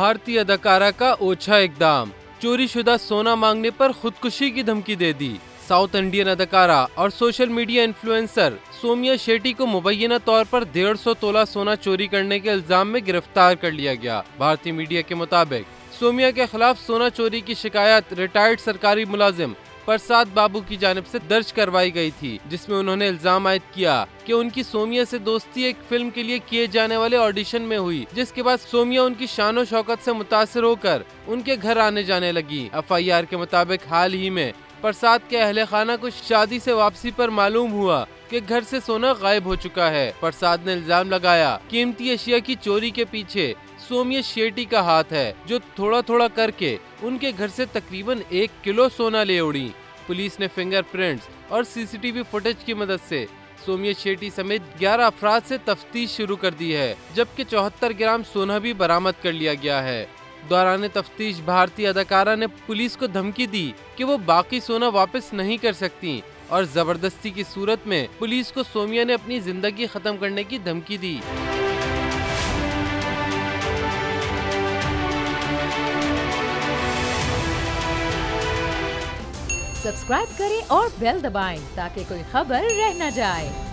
भारतीय अदाकारा का ओछा इकदाम, चोरीशुदा सोना मांगने पर खुदकुशी की धमकी दे दी। साउथ इंडियन अदाकारा और सोशल मीडिया इन्फ्लुएंसर सोमिया शेट्टी को मुबैना तौर पर 150 तोला सोना चोरी करने के इल्जाम में गिरफ्तार कर लिया गया। भारतीय मीडिया के मुताबिक सोमिया के खिलाफ सोना चोरी की शिकायत रिटायर्ड सरकारी मुलाजिम प्रसाद बाबू की जानिब से दर्ज करवाई गई थी, जिसमें उन्होंने इल्जाम आयद किया कि उनकी सोमिया से दोस्ती एक फिल्म के लिए किए जाने वाले ऑडिशन में हुई, जिसके बाद सोमिया उनकी शानो शौकत से मुतासिर होकर उनके घर आने जाने लगी। FIR के मुताबिक हाल ही में प्रसाद के अहले खाना को शादी से वापसी पर मालूम हुआ कि घर से सोना गायब हो चुका है। प्रसाद ने इल्जाम लगाया कीमती अशिया की चोरी के पीछे सोमिया शेट्टी का हाथ है, जो थोड़ा थोड़ा करके उनके घर से तकरीबन 1 किलो सोना ले उड़ी। पुलिस ने फिंगरप्रिंट्स और CCTV फुटेज की मदद से सोमिया शेट्टी समेत 11 अफराद से तफ्तीश शुरू कर दी है, जबकि 74 ग्राम सोना भी बरामद कर लिया गया है। दौरान तफ्तीश भारतीय अदाकारा ने पुलिस को धमकी दी कि वो बाकी सोना वापस नहीं कर सकती और जबरदस्ती की सूरत में पुलिस को सोमिया ने अपनी जिंदगी खत्म करने की धमकी दी। सब्सक्राइब करें और बेल दबाएं ताकि कोई खबर रह न जाए।